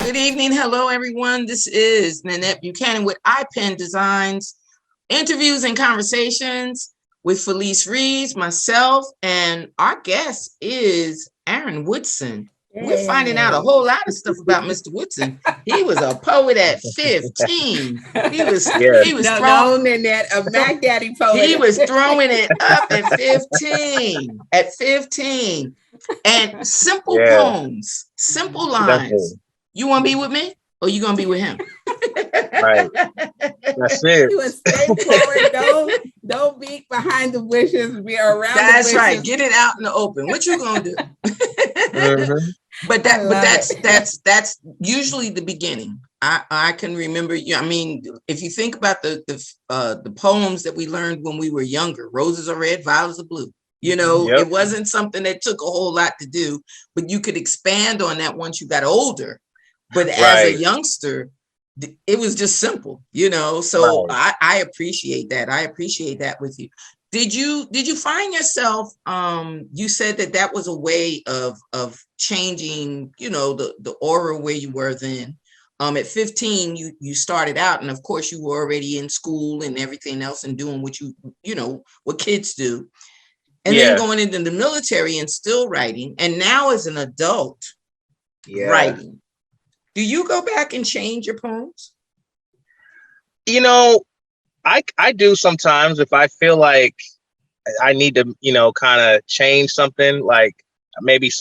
Good evening. Hello, everyone. This is Nanette Buchanan with iPen Designs, interviews and conversations with Felice Reeves, myself, and our guest is Aaron Woodson. We're finding out a whole lot of stuff about Mr. Woodson. He was a poet at 15. He was throwing Nanette, a Mac Daddy poet. He was throwing it up at 15. At 15. And simple poems, simple lines. Simple. You want to be with me or you going to be with him? Right. That's it. You was straightforward. Don't be behind the bushes. Be around That's the bushes. Right. Get it out in the open. What you going to do? But that's usually the beginning. I can remember, I mean, if you think about the poems that we learned when we were younger, roses are red, violets are blue. It wasn't something that took a whole lot to do, but you could expand on that once you got older. But as a youngster, it was just simple, so I appreciate that. I appreciate that with you. Did you find yourself, you said that was a way of changing, the aura where you were then. At 15, you started out, and of course you were already in school and everything else and doing what what kids do. And then going into the military and still writing. And now as an adult writing. Do you go back and change your poems? I do sometimes if I feel like I need to, kind of change something, like maybe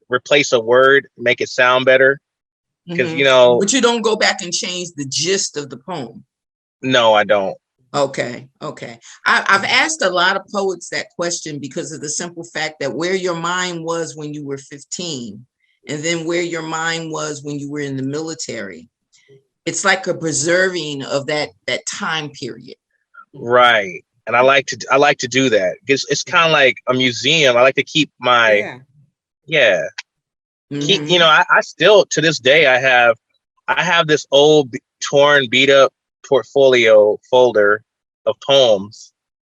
replace a word, make it sound better. Because, But you don't go back and change the gist of the poem. No, I don't. Okay. I've asked a lot of poets that question because of the simple fact that where your mind was when you were 15 and then where your mind was when you were in the military. It's like a preserving of that time period. Right. And I like to do that. It's kind of like a museum. I like to keep my keep, I still to this day I have this old torn, beat up portfolio folder of poems,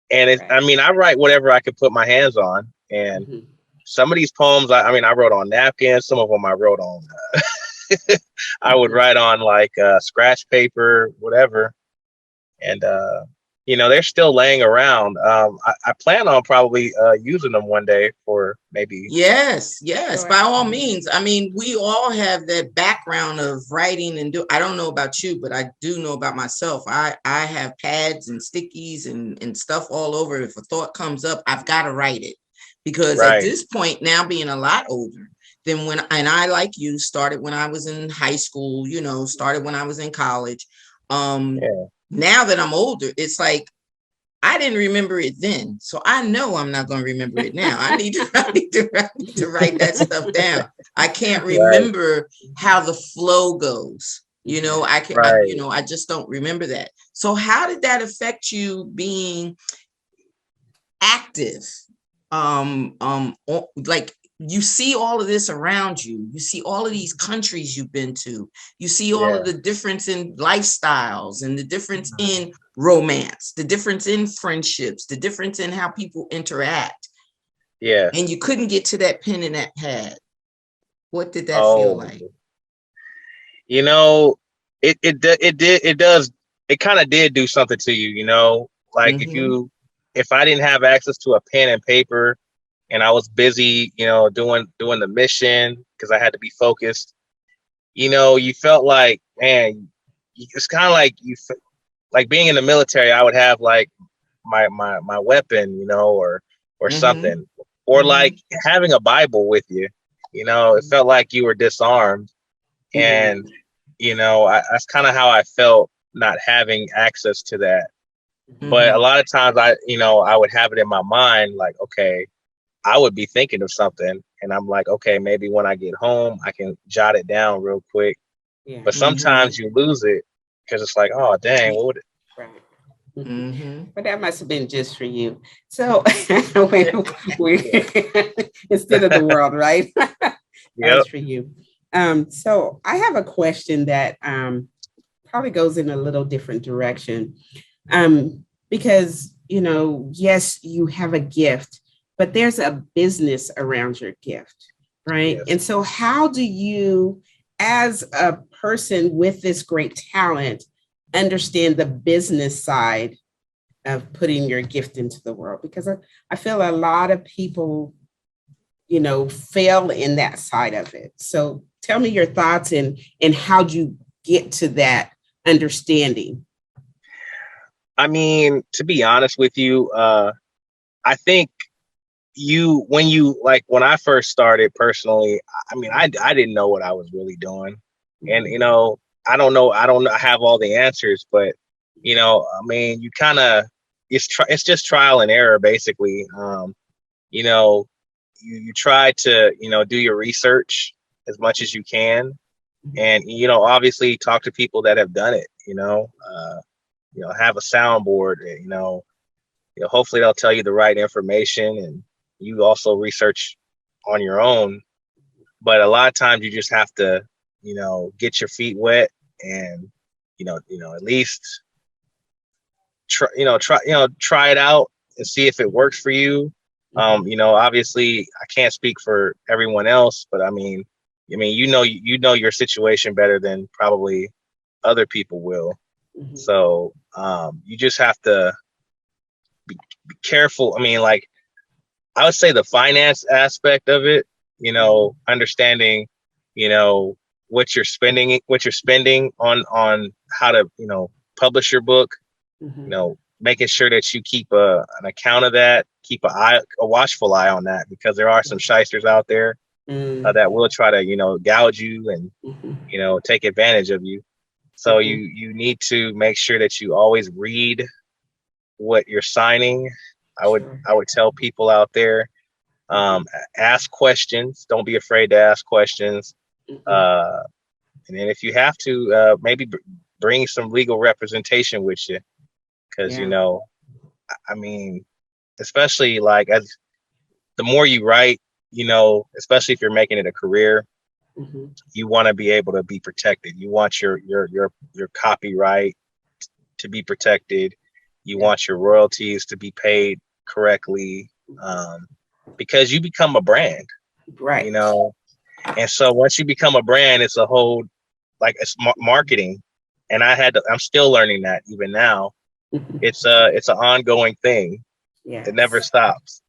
and I write whatever I could put my hands on, and some of these poems I wrote on napkins, some of them I wrote on I would write on like scratch paper, whatever, and they're still laying around. I plan on probably using them one day for maybe. Yes, by all means. I mean, we all have that background of writing and I don't know about you, but I do know about myself. I have pads and stickies and stuff all over. If a thought comes up, I've got to write it because at this point now being a lot older than and I, like you, started when I was in high school, started when I was in college. Now that I'm older, it's like, I didn't remember it then. So I know I'm not going to remember it now. I need to write that stuff down. I can't remember how the flow goes. I just don't remember that. So how did that affect you being active? Like, you see all of this around you. You see all of these countries you've been to. You see all of the difference in lifestyles and the difference in romance, the difference in friendships, the difference in how people interact. Yeah. And you couldn't get to that pen and that pad. What did that feel like? It kind of did do something to you, like if I didn't have access to a pen and paper, and I was busy, doing the mission because I had to be focused. You felt like, man, it's kind of like like being in the military. I would have like my weapon, or something, or like having a Bible with you. It felt like you were disarmed, and that's kind of how I felt not having access to that. But a lot of times I would have it in my mind, like, okay, I would be thinking of something and I'm like, okay, maybe when I get home, I can jot it down real quick. Yeah. But sometimes you lose it because it's like, oh, dang, what would it? Right. But that must have been just for you. So instead of the world, right? That was for you. So I have a question that probably goes in a little different direction. Because, yes, you have a gift, but there's a business around your gift, right? Yes. And so how do you as a person with this great talent, understand the business side of putting your gift into the world? Because I feel a lot of people, fail in that side of it. So tell me your thoughts and how'd you get to that understanding? I mean, to be honest with you, I think when I first started personally, I mean, I didn't know what I was really doing. And, I don't know, I have all the answers, but, I mean, it's just trial and error, basically. You try to, do your research as much as you can. And, obviously talk to people that have done it, have a soundboard, hopefully they'll tell you the right information, and you also research on your own. But a lot of times you just have to, get your feet wet and, at least try it out and see if it works for you. Obviously I can't speak for everyone else, but I mean, you know your situation better than probably other people will. Mm-hmm. So you just have to be careful. I mean, like, I would say the finance aspect of it, understanding, what you're spending on how to, publish your book, mm-hmm. Making sure that you keep an account of that, keep a watchful eye on that, because there are some shysters out there that will try to, gouge you and, mm-hmm. Take advantage of you. So mm-hmm. you need to make sure that you always read what you're signing. I would tell people out there, ask questions. Don't be afraid to ask questions. Mm-hmm. And then if you have to, maybe bring some legal representation with you. Because, I mean, especially like as the more you write, especially if you're making it a career, mm-hmm. you want to be able to be protected. You want your copyright to be protected. You want your royalties to be paid correctly, because you become a brand, right? And so once you become a brand, it's a whole, like, it's marketing. And I'm still learning that even now. It's an ongoing thing. Yes. It never stops.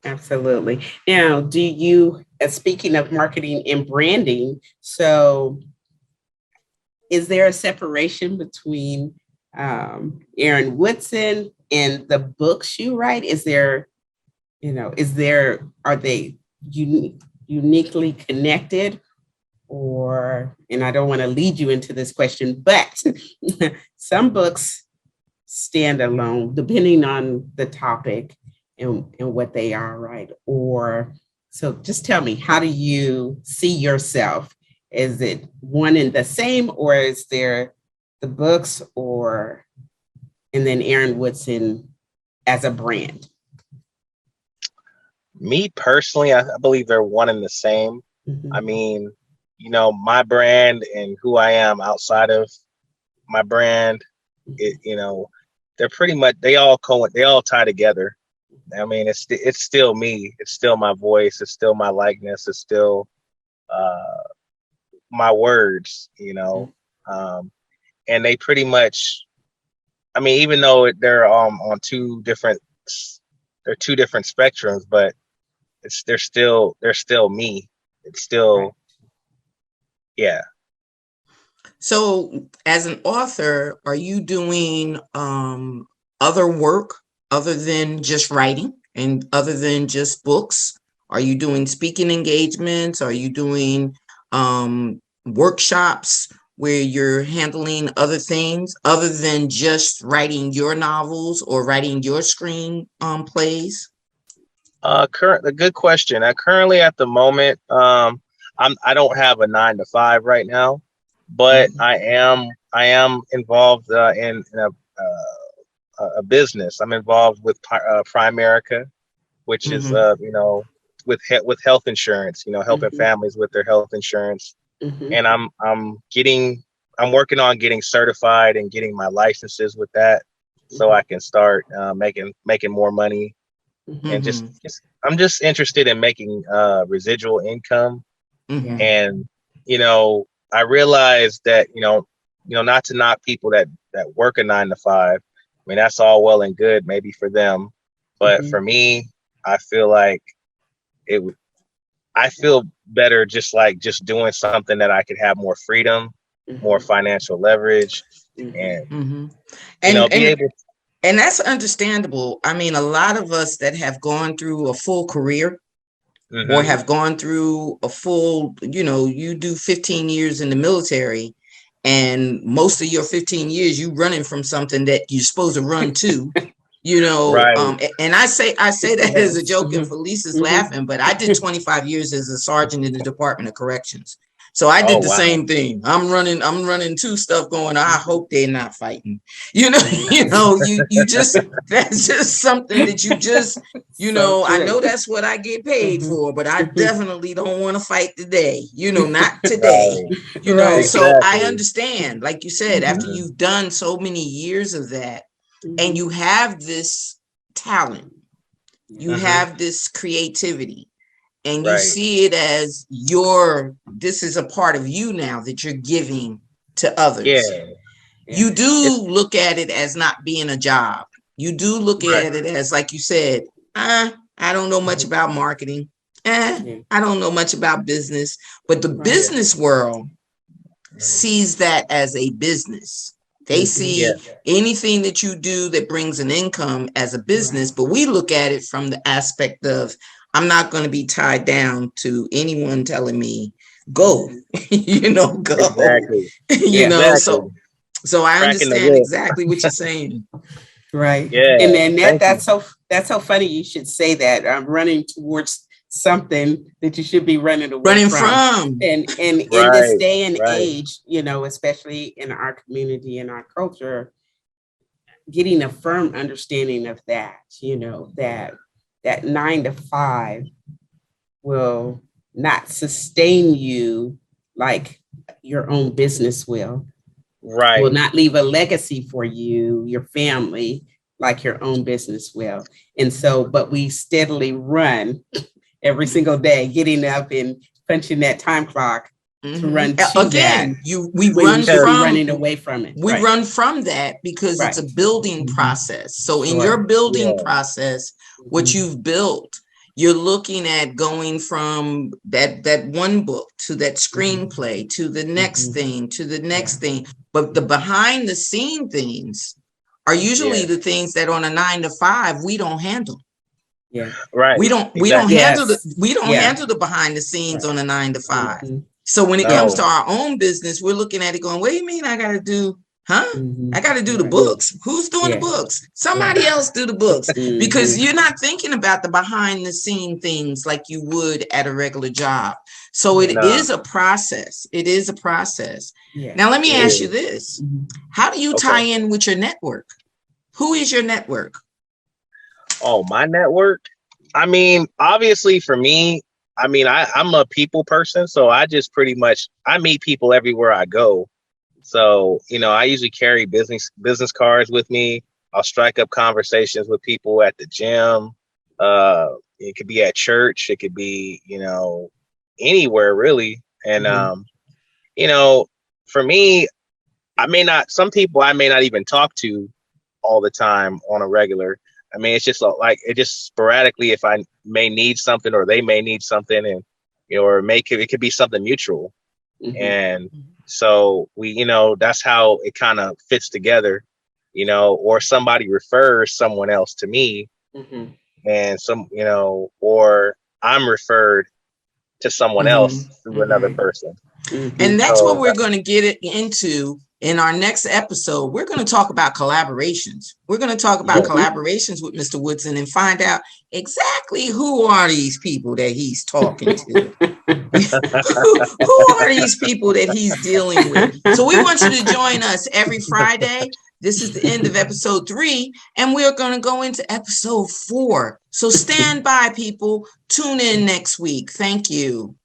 Absolutely. Now, do you, speaking of marketing and branding, so is there a separation between Aaron Woodson and the books you write? Are they uniquely connected? And I don't want to lead you into this question, but some books stand alone depending on the topic and what they are, right? So just tell me, how do you see yourself? Is it one and the same, or is there the books and then Aaron Woodson as a brand? Me personally, I believe they're one and the same. Mm-hmm. I mean, my brand and who I am outside of my brand, they're pretty much, they all tie together. I mean, it's still me. It's still my voice. It's still my likeness. It's still my words, and they pretty much, I mean, even though they're on two different spectrums, but they're still me. It's still, yeah. So as an author, are you doing other work other than just writing and other than just books? Are you doing speaking engagements? Are you doing workshops where you're handling other things other than just writing your novels or writing your screen plays? A good question. Currently at the moment, I don't have a 9-to-5 right now, but mm-hmm. I am involved in a business. I'm involved with Primerica, which mm-hmm. is with health insurance. Helping mm-hmm. families with their health insurance, mm-hmm. and I'm working on getting certified and getting my licenses with that, mm-hmm. so I can start making more money. Mm-hmm. And I'm just interested in making residual income. Mm-hmm. And I realized that, not to knock people that work a 9 to 5. I mean, that's all well and good, maybe for them. But for me, I feel like I feel better just doing something that I could have more freedom, more financial leverage, and be able. And that's understandable. I mean, a lot of us that have gone through a full career or have gone through a full, you do 15 years in the military, and most of your 15 years you running from something that you're supposed to run to. Right. And I say that as a joke, and Felicia's laughing, but I did 25 years as a sergeant in the Department of Corrections. So I did the same thing. I'm running two stuff going, I hope they're not fighting. You just, that's just something that you just, I know that's what I get paid for, but I definitely don't want to fight today, not today, so I understand, like you said, after you've done so many years of that, and you have this talent, you have this creativity, and you see it as this is a part of you now that you're giving to others. Yeah. You do look at it as not being a job. You do look at it as, like you said, I don't know much about marketing. I don't know much about business, but the business world sees that as a business. They see anything that you do that brings an income as a business, but we look at it from the aspect of, I'm not going to be tied down to anyone telling me go, go. Exactly. So I understand exactly what you're saying. Right. Yeah. And then that's so funny you should say that. I'm running towards something that you should be running from. And in this day and age, especially in our community and our culture, getting a firm understanding of that, that 9 to 5 will not sustain you like your own business will. Right. Will not leave a legacy for you, your family, like your own business will. And so, but we steadily run every single day, getting up and punching that time clock to run to again. That. We run from running away from it. We run from that because it's a building process. So in your building process, what you've built, you're looking at going from that one book to that screenplay to the next thing to the next thing. But the behind the scene things are usually the things that on a 9 to 5 we don't handle. Yeah. Right. We don't handle the behind the scenes on a 9 to 5. So when it comes to our own business, we're looking at it going, what do you mean I got to do? I got to do the books. Who's doing the books? Somebody else do the books, because you're not thinking about the behind the scene things like you would at a regular job. So it is a process. It is a process. Yeah. Now, let me ask you this. How do you tie in with your network? Who is your network? Oh, my network? I mean, obviously for me, I'm a people person. So I just I meet people everywhere I go. So, I usually carry business cards with me. I'll strike up conversations with people at the gym. It could be at church. It could be, anywhere really. And, for me, some people I may not even talk to all the time on a regular. I mean, it's just it just sporadically, if I may need something or they may need something, and, or it could be something mutual. And so that's how it kind of fits together, or somebody refers someone else to me, and or I'm referred to someone else through another person. And that's what we're going to get into in our next episode. We're going to talk about collaborations. We're going to talk about collaborations with Mr. Woodson and find out exactly who are these people that he's talking to. who are these people that he's dealing with? So we want you to join us every Friday. This is the end of episode 3, and we're going to go into episode 4. So stand by, people. Tune in next week. Thank you.